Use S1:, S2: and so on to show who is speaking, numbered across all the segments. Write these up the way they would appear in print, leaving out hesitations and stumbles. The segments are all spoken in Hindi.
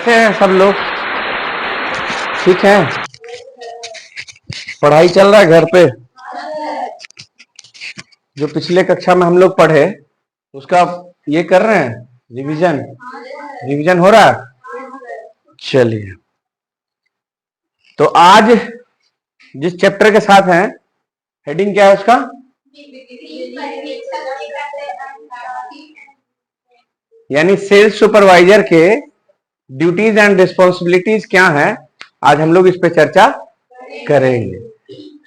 S1: कैसे हैं सब लोग? ठीक है? पढ़ाई चल रहा है घर पे? जो पिछले कक्षा में हम लोग पढ़े उसका ये कर रहे हैं, रिवीजन रिवीजन हो रहा है। चलिए, तो आज जिस चैप्टर के साथ हैं, हेडिंग क्या है उसका? यानी सेल्स सुपरवाइजर के ड्यूटीज एंड रिस्पॉन्सिबिलिटीज क्या हैं, आज हम लोग इस पे चर्चा करेंगे।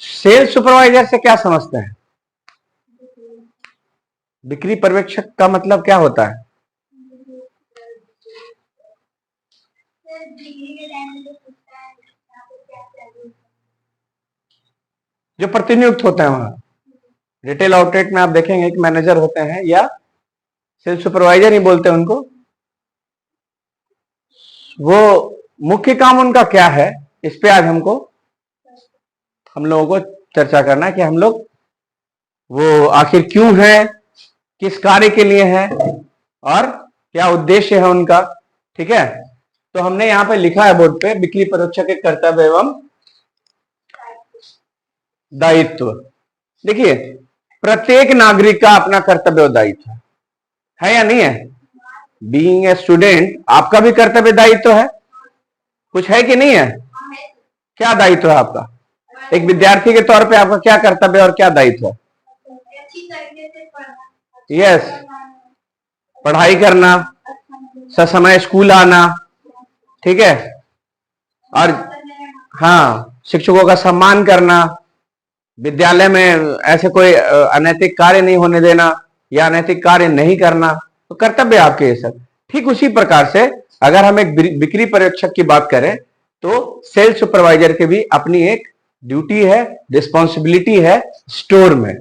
S1: सेल्स सुपरवाइजर से क्या समझते हैं? बिक्री पर्यवेक्षक का मतलब क्या होता है? जो प्रतिनियुक्त होते हैं वहां रिटेल आउटलेट में, आप देखेंगे कि मैनेजर होते हैं या सेल्स सुपरवाइजर ही बोलते हैं उनको। वो मुख्य काम उनका क्या है, इस पे आज हम लोगों को चर्चा करना है कि हम लोग वो आखिर क्यों है, किस कार्य के लिए है और क्या उद्देश्य है उनका। ठीक है, तो हमने यहाँ पे लिखा है बोर्ड पे, बिक्री पर्यवेक्षक के कर्तव्य एवं दायित्व। देखिए, प्रत्येक नागरिक का अपना कर्तव्य और दायित्व है या नहीं है? बीइंग ए स्टूडेंट, आपका भी कर्तव्य दायित्व है, कुछ है कि नहीं है? क्या दायित्व है आपका? एक विद्यार्थी के तौर पे आपका क्या कर्तव्य और क्या दायित्व है? यस, पढ़ाई करना, ससमय स्कूल आना, ठीक है, और हाँ, शिक्षकों का सम्मान करना, विद्यालय में ऐसे कोई अनैतिक कार्य नहीं होने देना या अनैतिक कार्य नहीं करना, तो कर्तव्य आपके ये सब। ठीक उसी प्रकार से अगर हम एक बिक्री पर्यवेक्षक की बात करें तो सेल्स सुपरवाइजर की भी अपनी एक ड्यूटी है, रिस्पॉन्सिबिलिटी है स्टोर में।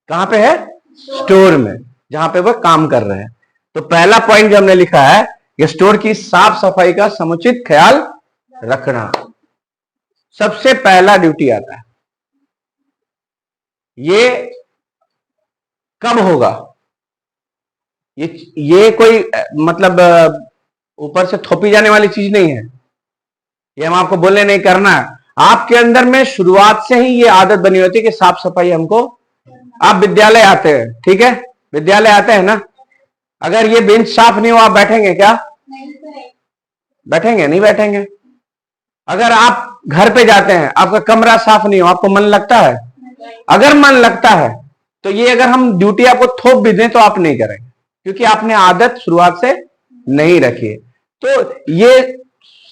S1: कहां पे है? स्टोर में, जहां पे वह काम कर रहे हैं। तो पहला पॉइंट जो हमने लिखा है, ये स्टोर की साफ सफाई का समुचित ख्याल रखना, सबसे पहला ड्यूटी आता है। ये कब होगा? ये कोई मतलब ऊपर से थोपी जाने वाली चीज नहीं है, ये हम आपको बोले नहीं करना है। आपके अंदर में शुरुआत से ही ये आदत बनी होती है कि साफ सफाई हमको। आप विद्यालय आते हैं, ठीक है, विद्यालय आते हैं ना, अगर ये बेंच साफ नहीं हो आप बैठेंगे क्या? बैठेंगे नहीं? बैठेंगे। अगर आप घर पे जाते हैं, आपका कमरा साफ नहीं हो, आपको मन लगता है? अगर मन लगता है तो ये अगर हम ड्यूटी आपको थोप भी दें तो आप नहीं करेंगे, क्योंकि आपने आदत शुरुआत से नहीं रखी है। तो ये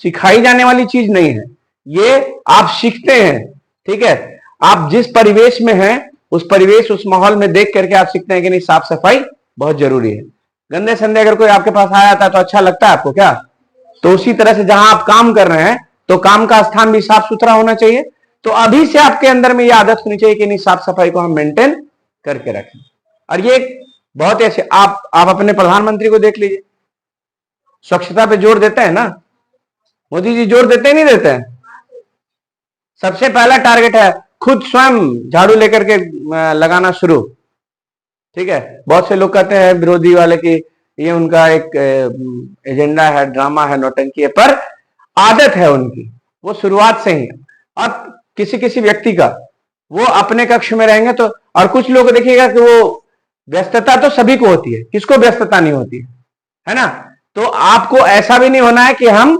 S1: सिखाई जाने वाली चीज नहीं है, ये आप सीखते हैं। ठीक है, आप जिस परिवेश में हैं उस परिवेश, उस माहौल में देख करके आप सीखते हैं कि नहीं, साफ सफाई बहुत जरूरी है। गंदे संदे अगर कोई आपके पास आ जाता है तो अच्छा लगता है आपको क्या? तो उसी तरह से जहां आप काम कर रहे हैं तो काम का स्थान भी साफ सुथरा होना चाहिए। तो अभी से आपके अंदर में यह आदत होनी चाहिए कि नहीं, साफ सफाई को हम मेंटेन करके रखें। और ये बहुत ऐसे आप अपने प्रधानमंत्री को देख लीजिए, स्वच्छता पे जोर देते हैं ना, मोदी जी जोर देते नहीं देते हैं? सबसे पहला टारगेट है खुद स्वयं झाड़ू लेकर के लगाना शुरू। ठीक है, बहुत से लोग कहते हैं विरोधी वाले की ये उनका एक एजेंडा है, ड्रामा है, नौटंकी है, पर आदत है उनकी, वो शुरुआत से ही। अब किसी किसी व्यक्ति का वो अपने कक्ष में रहेंगे तो, और कुछ लोग देखिएगा कि वो व्यस्तता तो सभी को होती है, किसको व्यस्तता नहीं होती है ना? तो आपको ऐसा भी नहीं होना है कि हम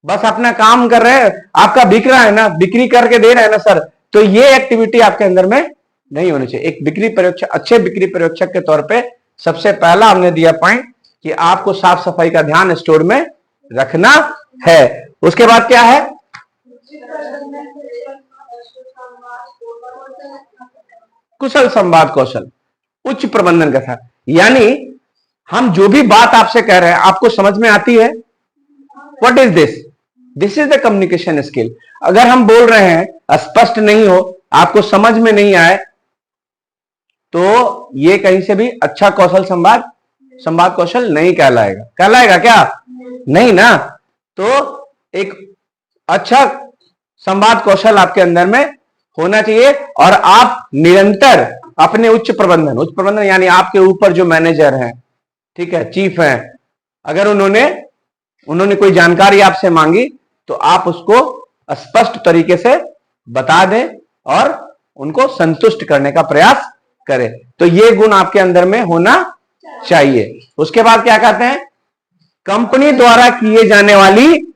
S1: बस अपना काम कर रहे हैं, आपका बिक रहा है ना, बिक्री करके दे रहे हैं ना सर, तो ये एक्टिविटी आपके अंदर में नहीं होनी चाहिए। एक बिक्री पर्यवेक्षक, अच्छे बिक्री पर्यवेक्षक के तौर पे सबसे पहला हमने दिया पॉइंट कि आपको साफ सफाई का ध्यान स्टोर में रखना है। उसके बाद क्या है? कुशल संवाद कौशल, उच्च प्रबंधन का था। यानी हम जो भी बात आपसे कह रहे हैं आपको समझ में आती है? What is this? This is the communication skill. अगर हम बोल रहे हैं स्पष्ट नहीं हो, आपको समझ में नहीं आए, तो ये कहीं से भी अच्छा कौशल संवाद कौशल नहीं कहलाएगा। कहलाएगा क्या? नहीं ना। तो एक अच्छा संवाद कौशल आपके अंदर में होना चाहिए, और आप निरंतर अपने उच्च प्रबंधन यानी आपके ऊपर जो मैनेजर हैं, ठीक है, चीफ हैं, अगर उन्होंने उन्होंने कोई जानकारी आपसे मांगी तो आप उसको स्पष्ट तरीके से बता दें और उनको संतुष्ट करने का प्रयास करें। तो ये गुण आपके अंदर में होना चाहिए। उसके बाद क्या कहते हैं, कंपनी द्वारा किए जाने वाली,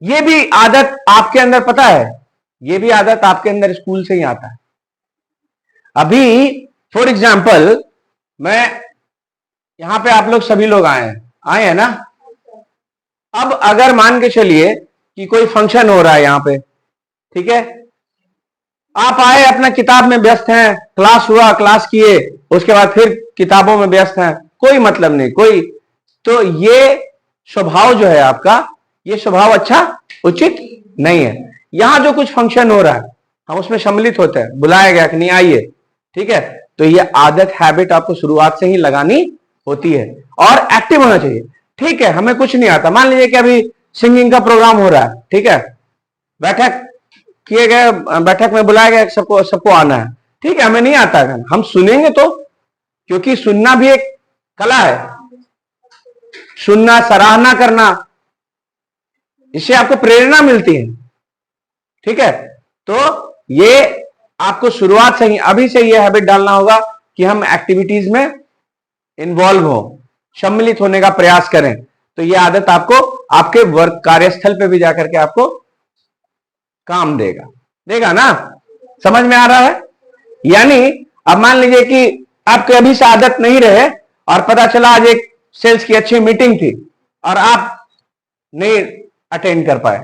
S1: ये भी आदत आपके अंदर, पता है, ये भी आदत आपके अंदर स्कूल से ही आता है। अभी फॉर एग्जाम्पल, मैं यहां पे, आप लोग सभी लोग आए हैं ना। अब अगर मान के चलिए कि कोई फंक्शन हो रहा है यहां पे, ठीक है, आप आए, अपना किताब में व्यस्त हैं, क्लास हुआ, क्लास किए, उसके बाद फिर किताबों में व्यस्त हैं, कोई मतलब नहीं, कोई, तो ये स्वभाव जो है आपका, ये स्वभाव अच्छा उचित नहीं है। यहां जो कुछ फंक्शन हो रहा है हम उसमें सम्मिलित होते हैं, बुलाया गया कि नहीं, आइए, ठीक है, तो ये आदत, हैबिट आपको शुरुआत से ही लगानी होती है और एक्टिव होना चाहिए। ठीक है, हमें कुछ नहीं आता, मान लीजिए कि अभी सिंगिंग का प्रोग्राम हो रहा है, ठीक है, बैठक किए गए, बैठक में बुलाया गया, सबको आना है, ठीक है, हमें नहीं आता है, हम सुनेंगे तो, क्योंकि सुनना भी एक कला है, सुनना, सराहना करना, इससे आपको प्रेरणा मिलती है, ठीक है। तो ये आपको शुरुआत से ही, अभी से ये हैबिट डालना होगा कि हम एक्टिविटीज में इन्वॉल्व हो, सम्मिलित होने का प्रयास करें। तो ये आदत आपको आपके वर्क, कार्यस्थल पे भी जाकर के आपको काम देगा ना। समझ में आ रहा है? यानी अब मान लीजिए कि आपके अभी से आदत नहीं रहे और पता चला आज एक सेल्स की अच्छी मीटिंग थी और आप नहीं अटेंड कर पाए,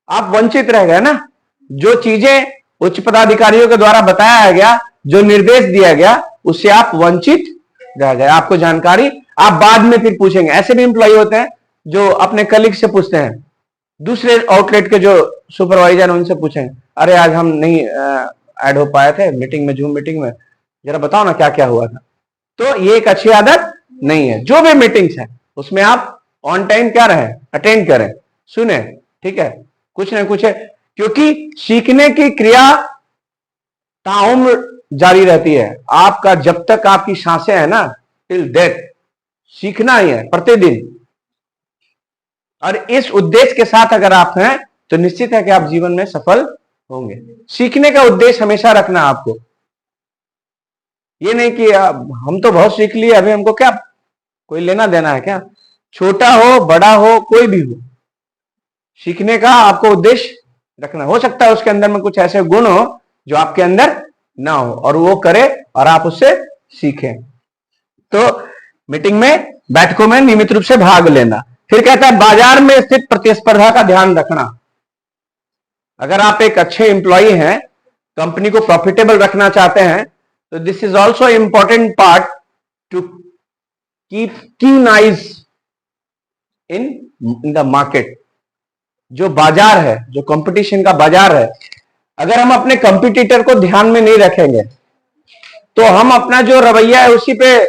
S1: आप वंचित रह गए ना। जो चीजें उच्च पदाधिकारियों के द्वारा बताया गया, जो निर्देश दिया गया, उससे आप वंचित रह गए। आपको जानकारी आप बाद में फिर पूछेंगे। ऐसे भी एम्प्लॉय होते हैं जो अपने कलीग से पूछते हैं, दूसरे आउटलेट के जो सुपरवाइजर उनसे पूछेंगे, अरे आज हम नहीं ऐड हो पाए थे मीटिंग में, जूम मीटिंग में, जरा बताओ ना क्या क्या हुआ था। तो ये एक अच्छी आदत नहीं है। जो भी मीटिंग्स है उसमें आप ऑन टाइम क्या रहे, अटेंड करें, सुने, ठीक है, कुछ ना कुछ है, क्योंकि सीखने की क्रिया ताउम्र जारी रहती है। आपका जब तक आपकी सांसें हैं ना, टिल डेथ सीखना ही है प्रतिदिन। और इस उद्देश्य के साथ अगर आप हैं तो निश्चित है कि आप जीवन में सफल होंगे। सीखने का उद्देश्य हमेशा रखना आपको, ये नहीं कि हम तो बहुत सीख लिए, अभी हमको क्या कोई लेना देना है क्या। छोटा हो बड़ा हो कोई भी हो, सीखने का आपको उद्देश्य रखना। हो सकता है उसके अंदर में कुछ ऐसे गुण हो जो आपके अंदर ना हो और वो करे और आप उससे सीखें। तो मीटिंग में, बैठकों में नियमित रूप से भाग लेना। फिर कहता है बाजार में स्थित प्रतिस्पर्धा का ध्यान रखना। अगर आप एक अच्छे एम्प्लॉय हैं, कंपनी को प्रॉफिटेबल रखना चाहते हैं, तो this is also important part two keep कीन आइज इन द मार्केट। जो बाजार है, जो कंपटीशन का बाजार है, अगर हम अपने कंपटीटर को ध्यान में नहीं रखेंगे तो हम अपना जो रवैया है उसी पे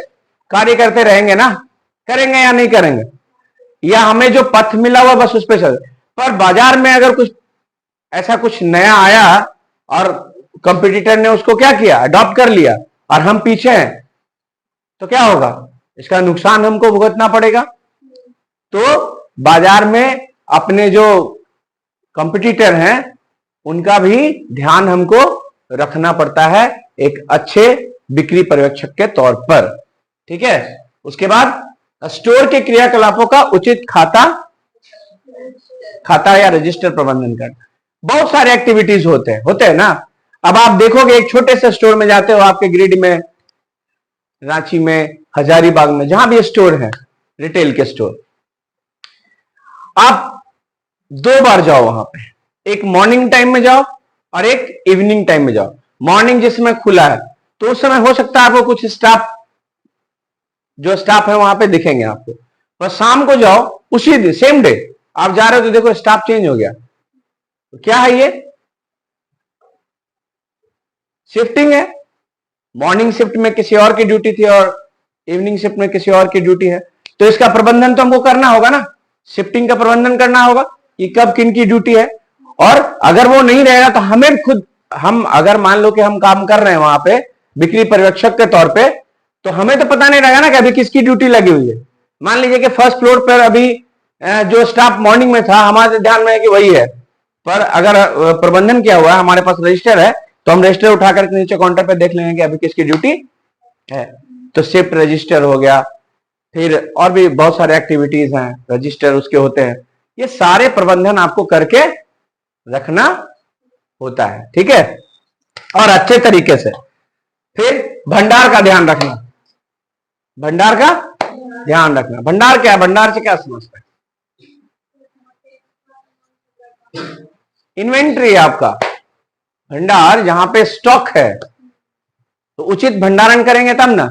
S1: कार्य करते रहेंगे ना। करेंगे या नहीं करेंगे, या हमें जो पथ मिला हुआ बस उस पे चल। पर बाजार में अगर कुछ ऐसा कुछ नया आया और कंपटीटर ने उसको क्या किया, अडॉप्ट कर लिया, और हम पीछे हैं, तो क्या होगा, इसका नुकसान हमको भुगतना पड़ेगा। तो बाजार में अपने जो कंपटीटर हैं उनका भी ध्यान हमको रखना पड़ता है एक अच्छे बिक्री पर्यवेक्षक के तौर पर, ठीक है। उसके बाद स्टोर के क्रियाकलापों का उचित खाता या रजिस्टर प्रबंधन करना। बहुत सारे एक्टिविटीज होते हैं ना। अब आप देखोगे एक छोटे से स्टोर में जाते हो, आपके ग्रिड में, रांची में, हजारीबाग में, जहां भी स्टोर है, रिटेल के स्टोर, आप 2 बार जाओ वहां पे। एक मॉर्निंग टाइम में जाओ और एक इवनिंग टाइम में जाओ। मॉर्निंग जिस समय खुला है तो उस समय हो सकता है आपको कुछ स्टाफ, जो स्टाफ है वहां पे दिखेंगे आपको। पर शाम को जाओ, उसी दिन सेम डे आप जा रहे हो तो देखो स्टाफ चेंज हो गया। तो क्या है ये, शिफ्टिंग है। मॉर्निंग शिफ्ट में किसी और की ड्यूटी थी और इवनिंग शिफ्ट में किसी और की ड्यूटी है, तो इसका प्रबंधन तो हमको करना होगा ना। शिफ्टिंग का प्रबंधन करना होगा कि कब किन की ड्यूटी है। और अगर वो नहीं रहेगा तो हमें खुद, हम अगर मान लो कि हम काम कर रहे हैं वहां पे बिक्री पर्यवेक्षक के तौर पे, तो हमें तो पता नहीं रहेगा ना कि अभी किसकी ड्यूटी लगी हुई है। मान लीजिए कि फर्स्ट फ्लोर पर अभी जो स्टाफ मॉर्निंग में था, हमारे ध्यान में है कि वही है, पर अगर प्रबंधन किया हुआ है, हमारे पास रजिस्टर है, तो हम रजिस्टर उठा करके नीचे काउंटर पे देख लेंगे कि अभी किसकी ड्यूटी है। तो शिफ्ट रजिस्टर हो गया, फिर और भी बहुत सारे एक्टिविटीज हैं, रजिस्टर उसके होते हैं। ये सारे प्रबंधन आपको करके रखना होता है, ठीक है, और अच्छे तरीके से। फिर भंडार का ध्यान रखना, भंडार का ध्यान रखना। भंडार क्या है, भंडार से क्या समझते हैं? इन्वेंट्री आपका भंडार, जहां पे स्टॉक है, तो उचित भंडारण करेंगे तब ना।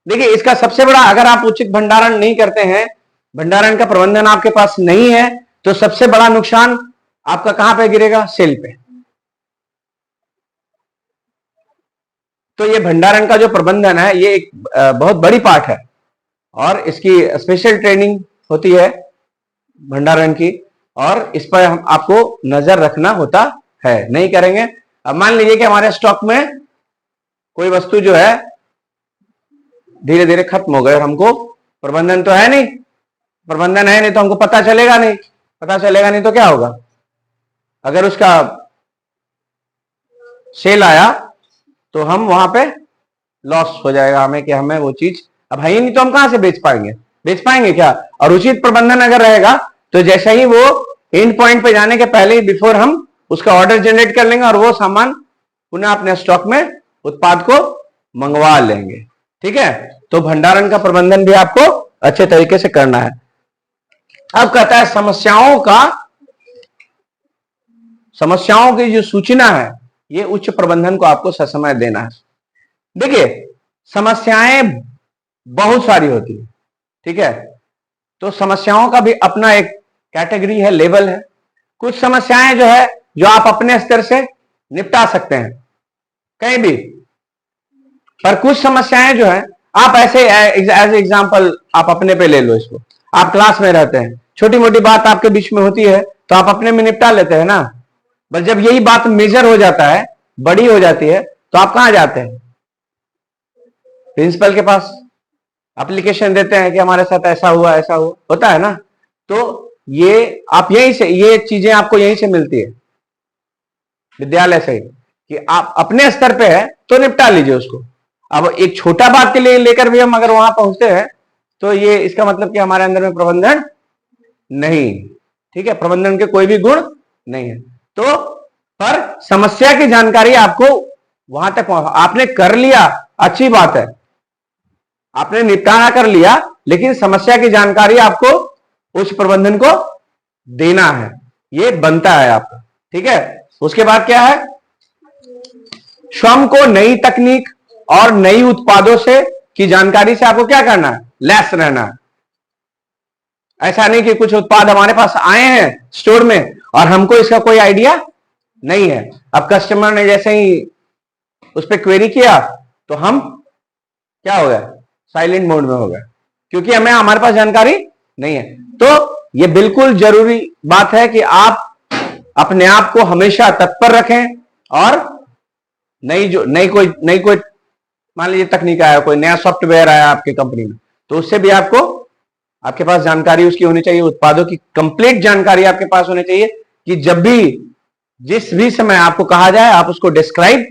S1: देखिए इसका सबसे बड़ा, अगर आप उचित भंडारण नहीं करते हैं, भंडारण का प्रबंधन आपके पास नहीं है, तो सबसे बड़ा नुकसान आपका कहां पे गिरेगा? सेल पे। तो ये भंडारण का जो प्रबंधन है, ये एक बहुत बड़ी पार्ट है, और इसकी स्पेशल ट्रेनिंग होती है भंडारण की, और इस पर हम आपको नजर रखना होता है। नहीं करेंगे, अब मान लीजिए कि हमारे स्टॉक में कोई वस्तु जो है धीरे धीरे खत्म हो गए, और हमको प्रबंधन तो है नहीं, प्रबंधन है नहीं तो हमको पता चलेगा नहीं, पता चलेगा नहीं तो क्या होगा? अगर उसका सेल आया तो हम वहां पे लॉस हो जाएगा हमें, कि हमें वो चीज अब है ही नहीं, तो हम कहां से बेच पाएंगे? बेच पाएंगे क्या? और उचित प्रबंधन अगर रहेगा तो जैसे ही वो एंड पॉइंट पे जाने के पहले ही बिफोर हम उसका ऑर्डर जनरेट कर लेंगे, और वो सामान पुनः अपने स्टॉक में उत्पाद को मंगवा लेंगे, ठीक है। तो भंडारण का प्रबंधन भी आपको अच्छे तरीके से करना है। अब कहता है समस्याओं की जो सूचना है, ये उच्च प्रबंधन को आपको ससमय देना है। देखिए समस्याएं बहुत सारी होती है, ठीक है, तो समस्याओं का भी अपना एक कैटेगरी है, लेवल है। कुछ समस्याएं जो है, जो आप अपने स्तर से निपटा सकते हैं कहीं भी, पर कुछ समस्याएं जो है आप ऐसे एज एग्जांपल आप अपने पे ले लो इसको। आप क्लास में रहते हैं, छोटी मोटी बात आपके बीच में होती है तो आप अपने में निपटा लेते हैं ना, बस जब यही बात मेजर हो जाता है, बड़ी हो जाती है, तो आप कहां जाते हैं? प्रिंसिपल के पास एप्लीकेशन देते हैं कि हमारे साथ ऐसा हुआ, ऐसा हुआ, होता है ना। तो ये आप यहीं से, ये चीजें आपको यहीं से मिलती है, विद्यालय से ही, कि आप अपने स्तर पे है तो निपटा लीजिए उसको। अब एक छोटा बात के लिए लेकर भी हम अगर वहां पहुंचते हैं, तो ये इसका मतलब कि हमारे अंदर में प्रबंधन नहीं, ठीक है, प्रबंधन के कोई भी गुण नहीं है। तो पर समस्या की जानकारी आपको वहां तक आपने कर लिया, अच्छी बात है, आपने निपटारा कर लिया, लेकिन समस्या की जानकारी आपको उच्च प्रबंधन को देना है, ये बनता है आपका, ठीक है। उसके बाद क्या है? स्वयं को नई तकनीक और नई उत्पादों से की जानकारी से आपको क्या करना है? लैस रहना है। ऐसा नहीं कि कुछ उत्पाद हमारे पास आए हैं स्टोर में और हमको इसका कोई आइडिया नहीं है। अब कस्टमर ने जैसे ही उस पर क्वेरी किया तो हम क्या हो गए? साइलेंट मोड में हो गए, क्योंकि हमें हमारे पास जानकारी नहीं है। तो ये बिल्कुल जरूरी बात है कि आप अपने आप को हमेशा तत्पर रखें, और नई कोई मान लीजिए तकनीक आया, कोई नया सॉफ्टवेयर आया आपकी कंपनी में, तो उससे भी आपको आपके पास जानकारी उसकी होनी चाहिए, उत्पादों की कंप्लीट जानकारी आपके पास होनी चाहिए, कि जब भी जिस भी समय आपको कहा जाए आप उसको डिस्क्राइब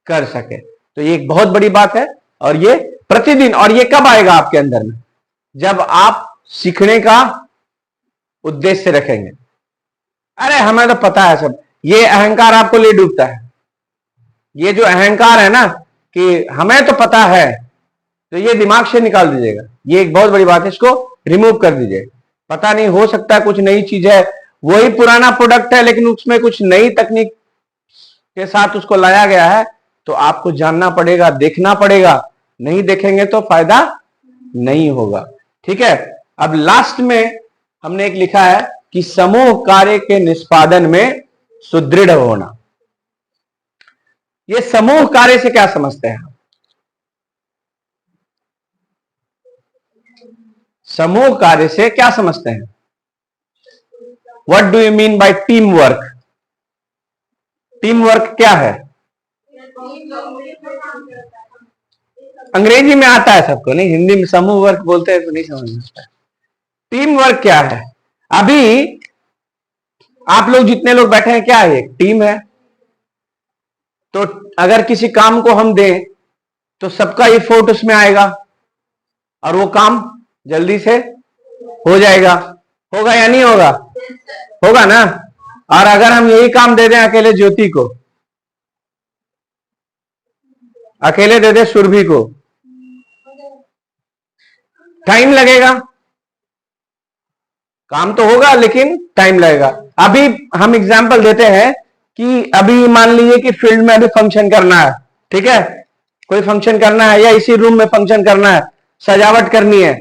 S1: कर सके। तो ये एक बहुत बड़ी बात है, और ये प्रतिदिन, और ये कब आएगा आपके अंदर में? जब आप सीखने का उद्देश्य रखेंगे। अरे हमें तो पता है सब, ये अहंकार आपको ले डूबता है। ये जो अहंकार है ना कि हमें तो पता है, तो ये दिमाग से निकाल दीजिएगा, ये एक बहुत बड़ी बात है, इसको रिमूव कर दीजिए। पता नहीं, हो सकता है कुछ नई चीज है, वही पुराना प्रोडक्ट है, लेकिन उसमें कुछ नई तकनीक के साथ उसको लाया गया है, तो आपको जानना पड़ेगा, देखना पड़ेगा। नहीं देखेंगे तो फायदा नहीं होगा, ठीक है। अब लास्ट में हमने एक लिखा है कि समूह कार्य के निष्पादन में सुदृढ़ होना। ये समूह कार्य से क्या समझते हैं? समूह कार्य से क्या समझते हैं? What do you mean by team work? Team work क्या है? अंग्रेजी में आता है सबको, नहीं हिंदी में समूह वर्क बोलते हैं तो नहीं समझ में आता। टीम वर्क क्या है? अभी आप लोग जितने लोग बैठे हैं क्या है? एक टीम है। तो अगर किसी काम को हम दें तो सबका एफर्ट उसमें आएगा और वो काम जल्दी से हो जाएगा। होगा या नहीं होगा? होगा ना। और अगर हम यही काम दे दें अकेले ज्योति को, अकेले दे दे सुरभि को, टाइम लगेगा। काम तो होगा लेकिन टाइम लगेगा। अभी हम एग्जांपल देते हैं कि अभी मान लीजिए कि फील्ड में अभी फंक्शन करना है, ठीक है, कोई फंक्शन करना है या इसी रूम में फंक्शन करना है, सजावट करनी है,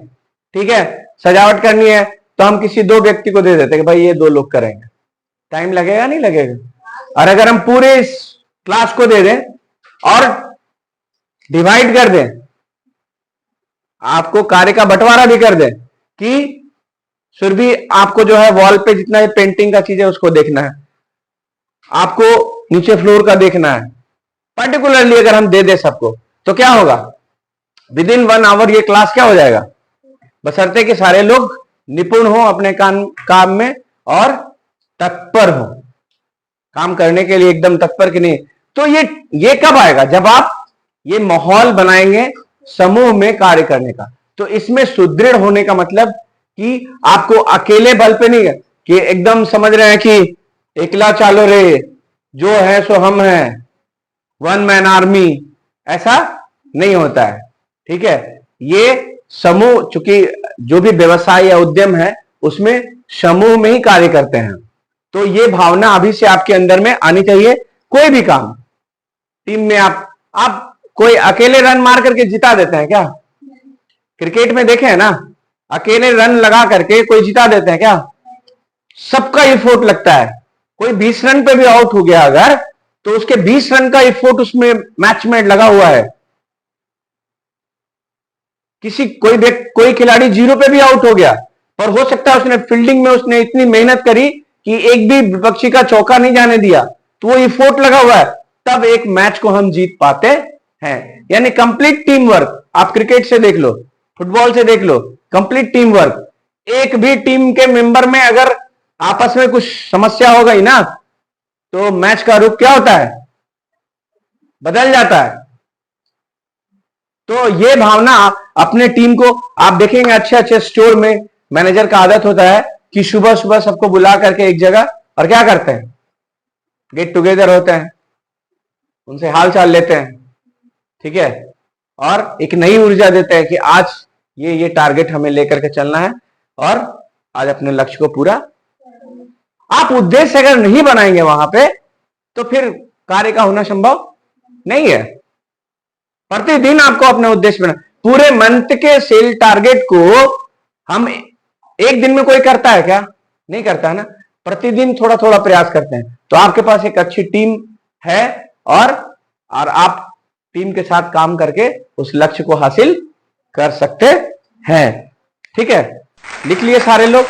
S1: ठीक है, सजावट करनी है, तो हम किसी दो व्यक्ति को दे देते हैं कि भाई ये दो लोग करेंगे। टाइम लगेगा नहीं लगेगा? और अगर हम पूरे इस क्लास को दे दें और डिवाइड कर दें, आपको कार्य का बंटवारा भी कर दें कि सुरभि आपको जो है वॉल पे जितना पेंटिंग का चीज है उसको देखना है, आपको नीचे फ्लोर का देखना है, पर्टिकुलरली अगर हम दे दे सबको, तो क्या होगा? विद इन 1 आवर ये क्लास क्या हो जाएगा? बशर्ते कि सारे लोग निपुण हो अपने काम में और तत्पर हो, काम करने के लिए एकदम तत्पर कि नहीं। तो ये कब आएगा? जब आप ये माहौल बनाएंगे समूह में कार्य करने का। तो इसमें सुदृढ़ होने का मतलब कि आपको अकेले बल पे नहीं है कि एकदम समझ रहे हैं कि एकला चालो रे, जो है सो हम हैं, 1 मैन आर्मी, ऐसा नहीं होता है, ठीक है। ये समूह, चूंकि जो भी व्यवसाय या उद्यम है उसमें समूह में ही कार्य करते हैं, तो ये भावना अभी से आपके अंदर में आनी चाहिए। कोई भी काम टीम में आप कोई अकेले रन मार करके जिता देते हैं क्या? क्रिकेट में देखे हैं ना, अकेले रन लगा करके कोई जिता देते हैं क्या? सबका एफर्ट लगता है। कोई 20 रन पे भी आउट हो गया अगर, तो उसके 20 रन का एफर्ट उसमें मैच में लगा हुआ है। कोई खिलाड़ी 0 पे भी आउट हो गया, पर हो सकता है उसने फील्डिंग में उसने इतनी मेहनत करी कि एक भी विपक्षी का चौका नहीं जाने दिया, तो वो एफर्ट लगा हुआ है, तब एक मैच को हम जीत पाते हैं। यानी कंप्लीट टीम वर्क। आप क्रिकेट से देख लो, फुटबॉल से देख लो, कंप्लीट टीम वर्क। एक भी टीम के मेंबर में अगर आपस में कुछ समस्या हो गई ना, तो मैच का रुख क्या होता है? बदल जाता है। तो ये भावना अपने टीम को आप देखेंगे, अच्छे अच्छे स्टोर में मैनेजर का आदत होता है कि सुबह सुबह सबको बुला करके एक जगह और क्या करते हैं? गेट टुगेदर होते हैं, उनसे हाल चाल लेते हैं, ठीक है, और एक नई ऊर्जा देते हैं कि आज ये टारगेट हमें लेकर के चलना है और आज अपने लक्ष्य को पूरा। आप उद्देश्य अगर नहीं बनाएंगे वहां पे, तो फिर कार्य का होना संभव नहीं है। प्रतिदिन आपको अपने उद्देश्य बना, पूरे मंथ के सेल टारगेट को हम एक दिन में कोई करता है क्या? नहीं करता है ना। प्रतिदिन थोड़ा थोड़ा प्रयास करते हैं, तो आपके पास एक अच्छी टीम है और आप टीम के साथ काम करके उस लक्ष्य को हासिल कर सकते हैं। ठीक है, लिख लिए सारे लोग?